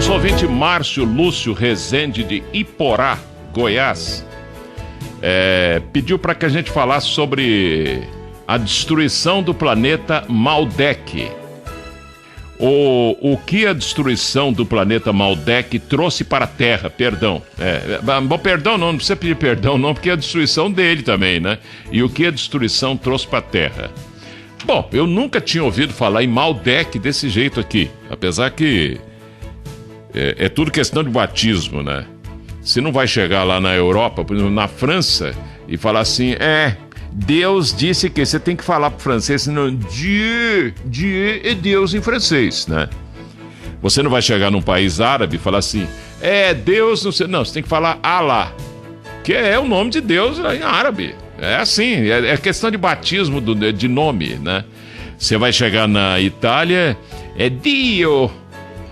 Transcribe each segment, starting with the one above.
Nosso ouvinte Márcio Lúcio Rezende de Iporá, Goiás, pediu para que a gente falasse sobre a destruição do planeta Maldek. O que a destruição do planeta Maldek trouxe para a Terra, perdão. Perdão não precisa pedir perdão não, porque é a destruição dele também, né? E o que a destruição trouxe para a Terra? Bom, eu nunca tinha ouvido falar em Maldek desse jeito aqui, apesar que é tudo questão de batismo, né? Você não vai chegar lá na Europa, por exemplo, na França, e falar assim, Deus disse que você tem que falar pro francês, senão Dieu é Deus em francês, né? Você não vai chegar num país árabe e falar assim, Deus, não sei, não, você tem que falar Allah, que é o nome de Deus em árabe. É assim, é questão de batismo de nome, né? Você vai chegar na Itália, é Dio,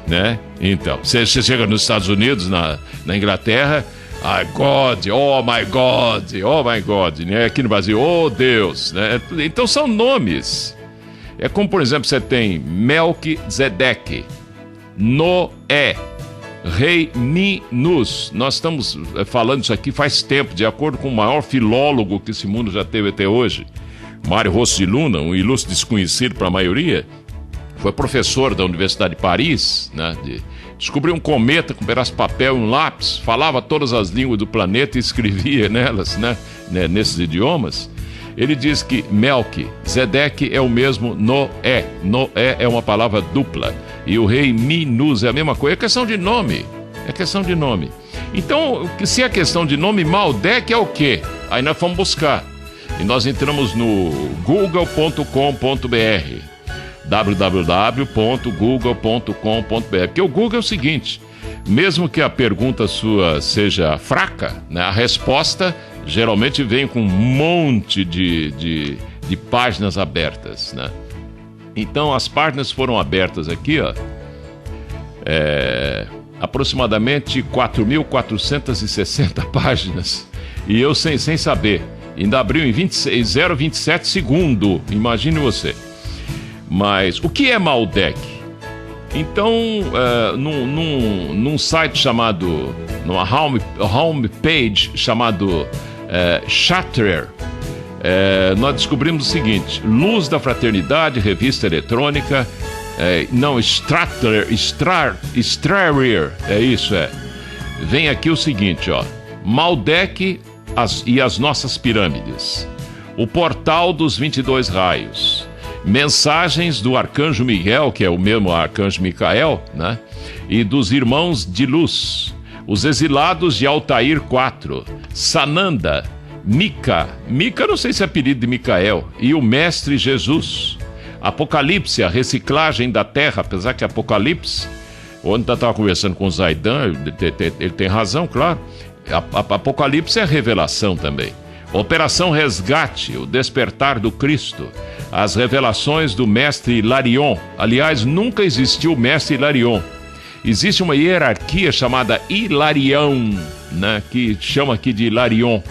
né? Então, você chega nos Estados Unidos, na Inglaterra, God, oh my God, né? Aqui no Brasil, oh Deus, né? Então são nomes. É como, por exemplo, você tem Melquisedeque, Noé, Rei Ninus. Nós estamos falando isso aqui faz tempo, de acordo com o maior filólogo que esse mundo já teve até hoje, Mário Rossi de Luna, um ilustre desconhecido para a maioria, foi professor da Universidade de Paris, né? Descobriu um cometa com um pedaço de papel e um lápis, falava todas as línguas do planeta e escrevia nelas, né? Nesses idiomas. Ele diz que Melquisedeque é o mesmo Noé. Noé é uma palavra dupla. E o rei Ninus é a mesma coisa. É questão de nome. Então, se é questão de nome, Maldek é o quê? Aí nós fomos buscar. E nós entramos no google.com.br, www.google.com.br. Porque o Google é o seguinte, mesmo que a pergunta sua seja fraca, né, a resposta geralmente vem com um monte de páginas abertas, né? Então as páginas foram abertas aqui, aproximadamente 4.460 páginas, e eu sem saber, ainda abriu em 0,27 segundo, imagine você. Mas o que é Maldek? Então, num site chamado, numa homepage chamado Chatterer, nós descobrimos o seguinte: Luz da Fraternidade, revista eletrônica, Strarer, vem aqui o seguinte, Maldek e as nossas pirâmides, o portal dos 22 raios, mensagens do Arcanjo Miguel, que é o mesmo Arcanjo Micael, né? E dos irmãos de luz, os exilados de Altair IV, Sananda, Mica não sei se é apelido de Micael, e o Mestre Jesus, Apocalipse, a reciclagem da Terra, apesar que Apocalipse, ontem eu estava conversando com o Zaidan, ele tem razão, claro, Apocalipse é revelação também. Operação Resgate, o despertar do Cristo, as revelações do Mestre Hilarion. Aliás, nunca existiu o Mestre Hilarion. Existe uma hierarquia chamada Hilarião, né, que chama aqui de Hilarion.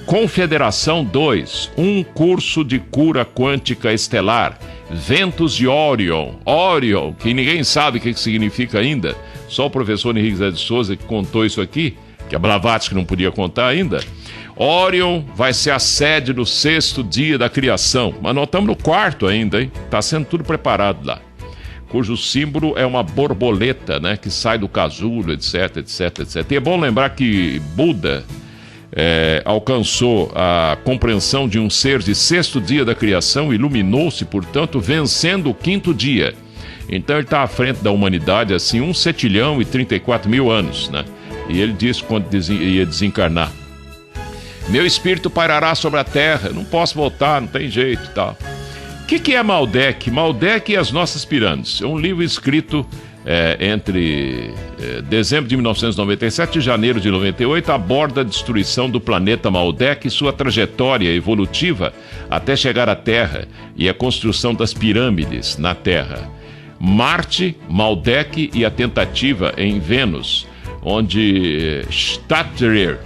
Confederação 2, um curso de cura quântica estelar, Ventos de Orion, que ninguém sabe o que significa ainda, só o professor Henrique Zé de Souza que contou isso aqui, que a Blavatsky não podia contar ainda. Orion vai ser a sede do 6º dia da criação, mas nós estamos no 4º ainda, hein? Está sendo tudo preparado lá, cujo símbolo é uma borboleta, né, que sai do casulo, etc. E é bom lembrar que Buda alcançou a compreensão de um ser de 6º dia da criação, iluminou-se, portanto, vencendo o 5º dia. Então ele está à frente da humanidade, assim, 1.734.000 anos, né? E ele disse quando ia desencarnar: meu espírito pairará sobre a terra, não posso voltar, não tem jeito e tal. O que é Maldek? Maldek e as nossas pirâmides. É um livro escrito entre dezembro de 1997 e janeiro de 98, aborda a destruição do planeta Maldek e sua trajetória evolutiva até chegar à Terra e a construção das pirâmides na Terra. Marte, Maldek e a tentativa em Vênus, onde Chatterer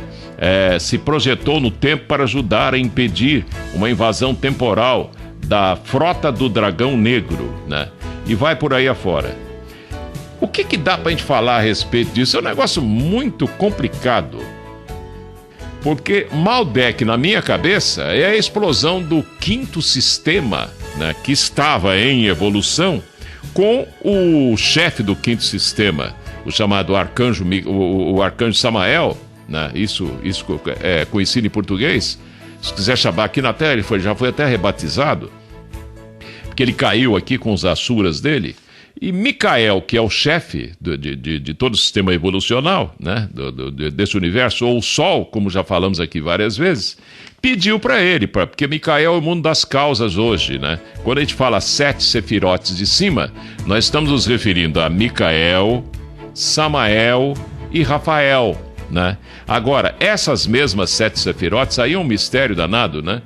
se projetou no tempo para ajudar a impedir uma invasão temporal da frota do dragão negro, né? E vai por aí afora. O que dá pra gente falar a respeito disso? É um negócio muito complicado. Porque Maldek, na minha cabeça, é a explosão do quinto sistema, né, que estava em evolução, com o chefe do quinto sistema, o chamado arcanjo, o arcanjo Samael, né, isso é conhecido em português. Se quiser chamar aqui na Terra, já foi até rebatizado, porque ele caiu aqui com os asuras dele. E Micael, que é o chefe de todo o sistema evolucional, né, desse universo, ou o Sol, como já falamos aqui várias vezes, pediu para ele, porque Micael é o mundo das causas hoje, né? Quando a gente fala 7 sefirotes de cima, nós estamos nos referindo a Micael, Samael e Rafael, né? Agora, essas mesmas 7 sefirotes, aí é um mistério danado, né?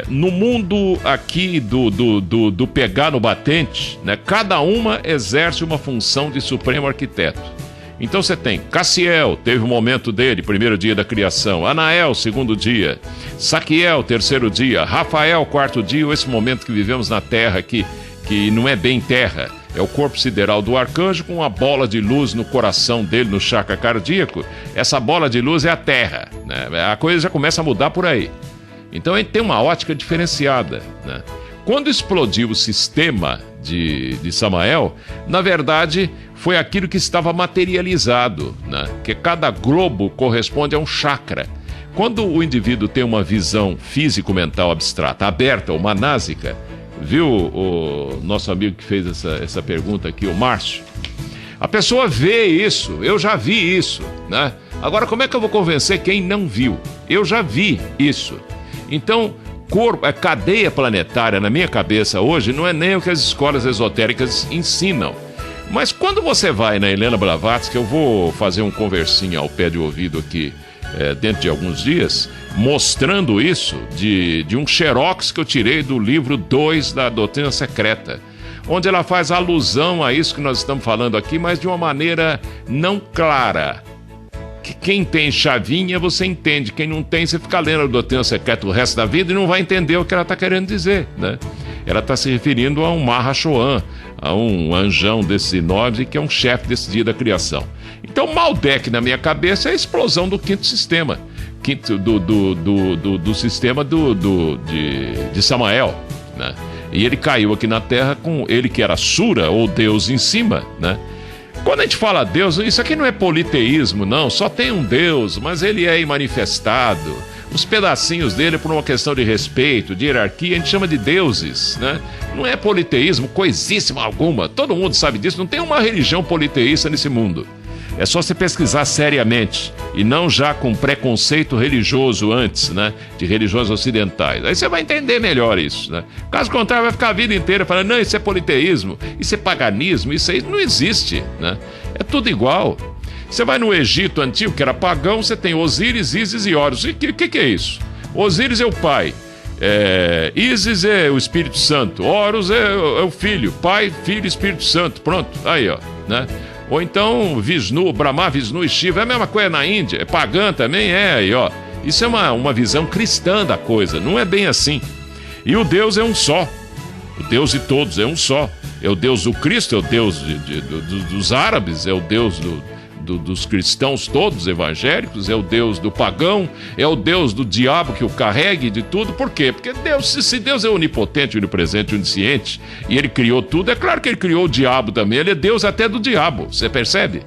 No mundo aqui do pegar no batente, né? Cada uma exerce uma função de supremo arquiteto. Então você tem Cassiel, teve o momento dele, primeiro dia da criação. Anael, segundo dia. Saquiel, terceiro dia. Rafael, quarto dia, esse momento que vivemos na Terra aqui, que não é bem terra, é o corpo sideral do arcanjo com uma bola de luz no coração dele, no chakra cardíaco. Essa bola de luz é a Terra, né? A coisa já começa a mudar por aí. Então a gente tem uma ótica diferenciada, né? Quando explodiu o sistema de Samael, na verdade foi aquilo que estava materializado, né? Que cada globo corresponde a um chakra. Quando o indivíduo tem uma visão físico-mental abstrata, aberta ou manásica, viu o nosso amigo que fez essa pergunta aqui, o Márcio? A pessoa vê isso, eu já vi isso, né? Agora, como é que eu vou convencer quem não viu? Eu já vi isso. Então, a cadeia planetária, na minha cabeça hoje, não é nem o que as escolas esotéricas ensinam. Mas quando você vai na Helena Blavatsky, eu vou fazer um conversinho ao pé de ouvido aqui, dentro de alguns dias, mostrando isso de um xerox que eu tirei do livro 2 da Doutrina Secreta, onde ela faz alusão a isso que nós estamos falando aqui, mas de uma maneira não clara. Que quem tem chavinha, você entende. Quem não tem, você fica lendo a Doutrina Secreta o resto da vida e não vai entender o que ela está querendo dizer, né? Ela está se referindo a um Mahashohan, a um anjão desse nove, que é um chefe desse dia da criação. Então, Maldek, na minha cabeça, é a explosão do quinto sistema. Do sistema de Samael, né? E ele caiu aqui na Terra com ele que era Sura, ou Deus em cima, né? Quando a gente fala Deus, isso aqui não é politeísmo, não. Só tem um Deus, mas ele é imanifestado. Os pedacinhos dele, por uma questão de respeito, de hierarquia, a gente chama de deuses, né? Não é politeísmo, coisíssima alguma. Todo mundo sabe disso. Não tem uma religião politeísta nesse mundo. É só você pesquisar seriamente e não já com preconceito religioso antes, né? De religiões ocidentais. Aí você vai entender melhor isso, né? Caso contrário, vai ficar a vida inteira falando, não, isso é politeísmo, isso é paganismo, isso aí não existe, né? É tudo igual. Você vai no Egito antigo, que era pagão, você tem Osíris, Ísis e Horus. O que é isso? Osíris é o pai, Ísis é o Espírito Santo, Horus é o filho, pai, filho, Espírito Santo. Pronto, aí ó, né? Ou então Vishnu, Brahma, Vishnu e Shiva, é a mesma coisa na Índia, é pagã também, aí ó. Isso é uma visão cristã da coisa, não é bem assim. E o Deus é um só, o Deus de todos é um só. É o Deus do Cristo, é o Deus dos árabes, é o Deus dos cristãos todos evangélicos, é o Deus do pagão, é o Deus do diabo que o carregue de tudo. Por quê? Porque Deus, se Deus é onipotente, onipresente, onisciente, e ele criou tudo, é claro que ele criou o diabo também, ele é Deus até do diabo, você percebe?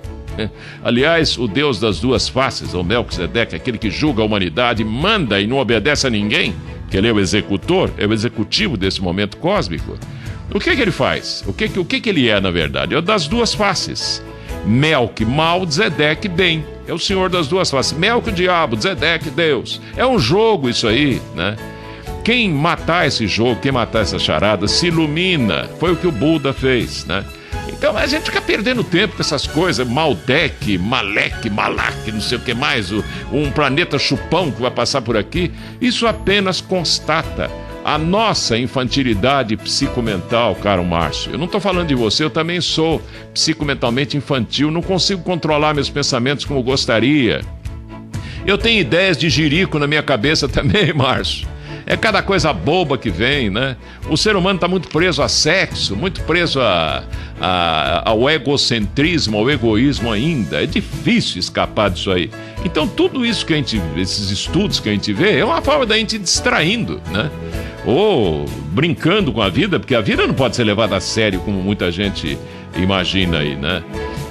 Aliás, o Deus das duas faces, o Melquisedeque, aquele que julga a humanidade, manda e não obedece a ninguém, que ele é o executor, é o executivo desse momento cósmico. O que ele faz? O que ele é, na verdade? É o das duas faces. Melque, mal, Zedeque, bem. É o senhor das duas faces. Melque, o diabo, Zedeque, Deus. É um jogo isso aí, né? Quem matar esse jogo, quem matar essa charada, se ilumina. Foi o que o Buda fez, né? Então a gente fica perdendo tempo com essas coisas. Maldek, Malek, Malak, não sei o que mais. Um planeta chupão que vai passar por aqui. Isso apenas constata a nossa infantilidade psicomental, caro Márcio. Eu não estou falando de você, eu também sou psicomentalmente infantil, não consigo controlar meus pensamentos como gostaria. Eu tenho ideias de jirico na minha cabeça também, Márcio. É cada coisa boba que vem, né? O ser humano está muito preso a sexo, muito preso ao egocentrismo, ao egoísmo ainda. É difícil escapar disso aí. Então tudo isso que a gente, esses estudos que a gente vê, é uma forma da gente distraindo, né? Ou brincando com a vida, porque a vida não pode ser levada a sério como muita gente imagina aí, né?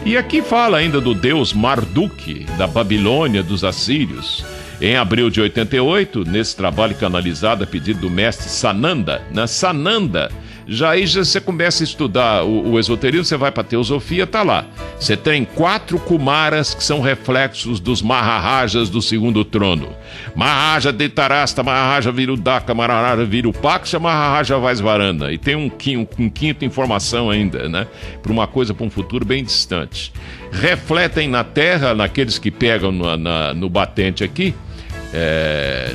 E aqui fala ainda do deus Marduk, da Babilônia, dos assírios. Em abril de 88, nesse trabalho canalizado a pedido do mestre Sananda, né? Sananda, já você começa a estudar o esoterismo, você vai para a teosofia, tá lá. Você tem 4 Kumaras que são reflexos dos Maharajas do segundo trono. Maharaja Deitarasta, Maharaja Virudaka, Maharaja Virupaksha, Maharaja Vaisvarana. E tem um quinto informação ainda, né? Para uma coisa, para um futuro bem distante. Refletem na Terra, naqueles que pegam no batente aqui,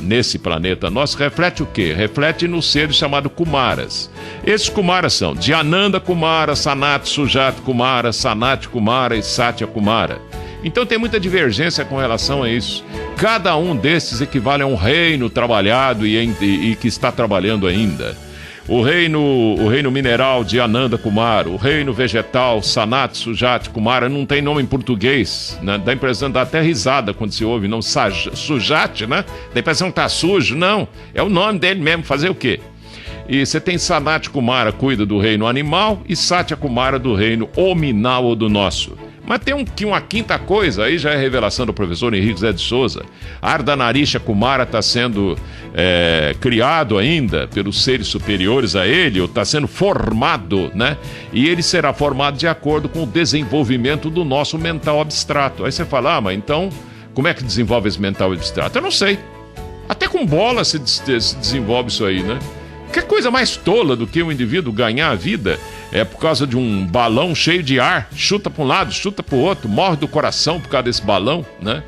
nesse planeta nosso, reflete o quê? Reflete nos seres chamados Kumaras. Esses Kumaras são Dhyananda Kumara, Sanat Sujat Kumara, Sanat Kumara e Satya Kumara. Então tem muita divergência com relação a isso. Cada um desses equivale a um reino trabalhado e que está trabalhando ainda. O reino mineral de Ananda Kumara, o reino vegetal Sanat Sujat Kumara, não tem nome em português, né? Dá a impressão, dá até risada quando se ouve, não, Sujat, né? Dá a impressão que tá sujo, não, é o nome dele mesmo, fazer o quê? E você tem Sanat Kumara, cuida do reino animal, e Satya Kumara do reino hominal ou do nosso. Mas tem uma quinta coisa, aí já é revelação do professor Henrique Zé de Souza. Ardhanarisha Kumara está sendo criado ainda pelos seres superiores a ele, ou está sendo formado, né? E ele será formado de acordo com o desenvolvimento do nosso mental abstrato. Aí você fala, mas então, como é que desenvolve esse mental abstrato? Eu não sei. Até com bola se desenvolve isso aí, né? Que coisa mais tola do que um indivíduo ganhar a vida por causa de um balão cheio de ar, chuta para um lado, chuta para o outro, morre do coração por causa desse balão, né?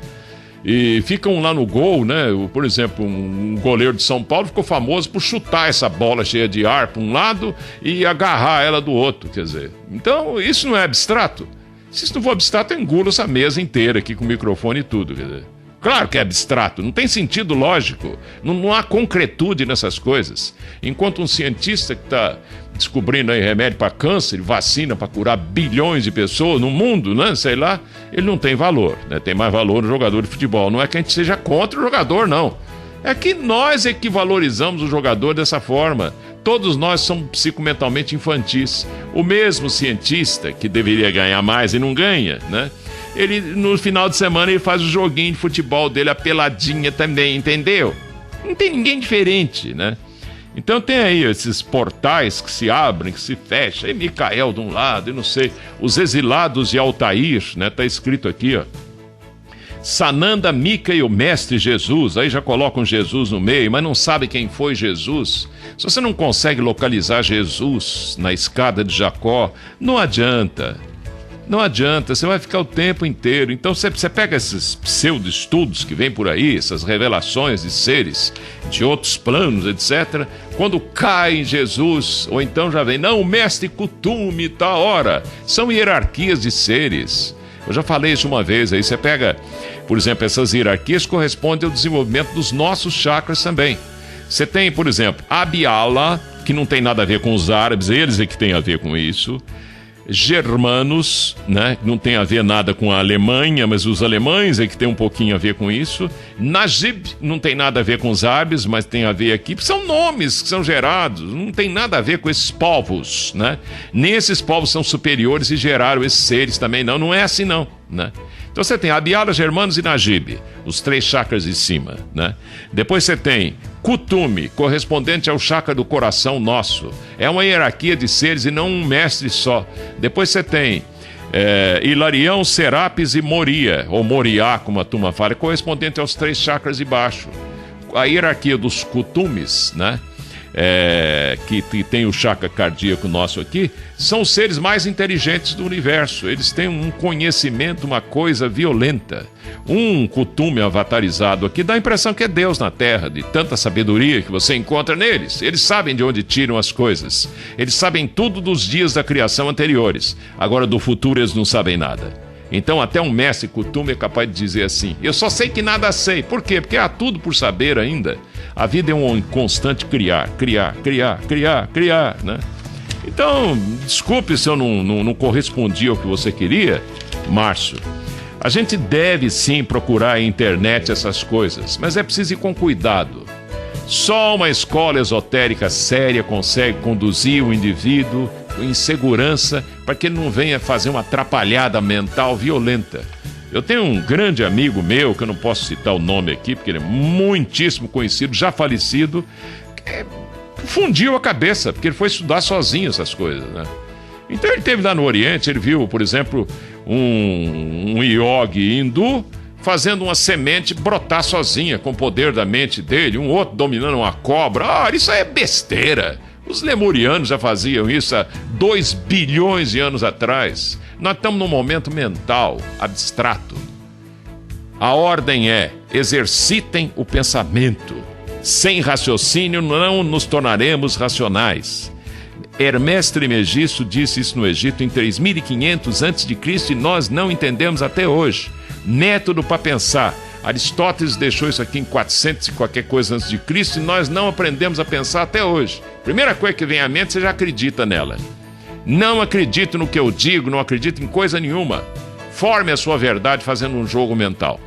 E ficam lá no gol, né? Por exemplo, um goleiro de São Paulo ficou famoso por chutar essa bola cheia de ar para um lado e agarrar ela do outro, quer dizer. Então, isso não é abstrato? Se isso não for abstrato, eu engulo essa mesa inteira aqui com o microfone e tudo, quer dizer. Claro que é abstrato, não tem sentido lógico, não há concretude nessas coisas. Enquanto um cientista que está descobrindo aí remédio para câncer, vacina para curar bilhões de pessoas no mundo, né, sei lá, ele não tem valor, né? Tem mais valor no jogador de futebol. Não é que a gente seja contra o jogador, não. É que nós é que valorizamos o jogador dessa forma. Todos nós somos psicomentalmente infantis. O mesmo cientista que deveria ganhar mais e não ganha, né? Ele, no final de semana, ele faz o joguinho de futebol dele, a peladinha também, entendeu? Não tem ninguém diferente, né? Então tem aí esses portais que se abrem, que se fecham, e Micael de um lado, e não sei, os exilados de Altair, né? Tá escrito aqui, ó. Sananda, Mica e o Mestre Jesus, aí já colocam Jesus no meio, mas não sabe quem foi Jesus. Se você não consegue localizar Jesus na escada de Jacó, não adianta. Não adianta, você vai ficar o tempo inteiro. Então você pega esses pseudo-estudos que vêm por aí, essas revelações de seres de outros planos, etc. Quando cai em Jesus, ou então já vem, não, o mestre Kutume, tá hora. São hierarquias de seres. Eu já falei isso uma vez, aí você pega, por exemplo, essas hierarquias correspondem ao desenvolvimento dos nossos chakras também. Você tem, por exemplo, Abhyala, que não tem nada a ver com os árabes, eles é que tem a ver com isso. Germanos, né? Não tem a ver nada com a Alemanha, mas os alemães é que tem um pouquinho a ver com isso. Najib não tem nada a ver com os árabes, mas tem a ver aqui. São nomes que são gerados, não tem nada a ver com esses povos, né? Nem esses povos são superiores e geraram esses seres também, não é assim não, né? Então você tem Abhyala, Germanos e Najib, os 3 chakras de cima, né? Depois você tem Kutume, correspondente ao chakra do coração nosso. É uma hierarquia de seres e não um mestre só. Depois você tem Hilarião, Serapis e Moria, ou Moriá, como a turma fala, correspondente aos 3 chakras de baixo. A hierarquia dos Kutumes, né? Que tem o chakra cardíaco nosso aqui, são os seres mais inteligentes do universo. Eles têm um conhecimento, uma coisa violenta. Um Kutume avatarizado aqui dá a impressão que é Deus na Terra, de tanta sabedoria que você encontra neles. Eles sabem de onde tiram as coisas. Eles sabem tudo dos dias da criação anteriores. Agora do futuro eles não sabem nada. Então até um mestre Kutume é capaz de dizer assim, eu só sei que nada sei. Por quê? Porque há tudo por saber ainda. A vida é um constante criar, né? Então, desculpe se eu não correspondi ao que você queria, Márcio. A gente deve sim procurar na internet essas coisas, mas é preciso ir com cuidado. Só uma escola esotérica séria consegue conduzir o indivíduo em segurança para que ele não venha fazer uma atrapalhada mental violenta. Eu tenho um grande amigo meu, que eu não posso citar o nome aqui, porque ele é muitíssimo conhecido, já falecido, que fundiu a cabeça, porque ele foi estudar sozinho essas coisas, né? Então ele esteve lá no Oriente, ele viu, por exemplo, um yogi hindu fazendo uma semente brotar sozinha com o poder da mente dele, um outro dominando uma cobra. Isso é besteira. Os lemurianos já faziam isso há 2 bilhões de anos atrás. Nós estamos num momento mental, abstrato. A ordem é: exercitem o pensamento. Sem raciocínio não nos tornaremos racionais. Hermes Trismegisto disse isso no Egito em 3500 a.C. e nós não entendemos até hoje. Método para pensar. Aristóteles deixou isso aqui em 400 e qualquer coisa antes de Cristo e nós não aprendemos a pensar até hoje. Primeira coisa que vem à mente, você já acredita nela. Não acredito no que eu digo, não acredito em coisa nenhuma. Forme a sua verdade fazendo um jogo mental.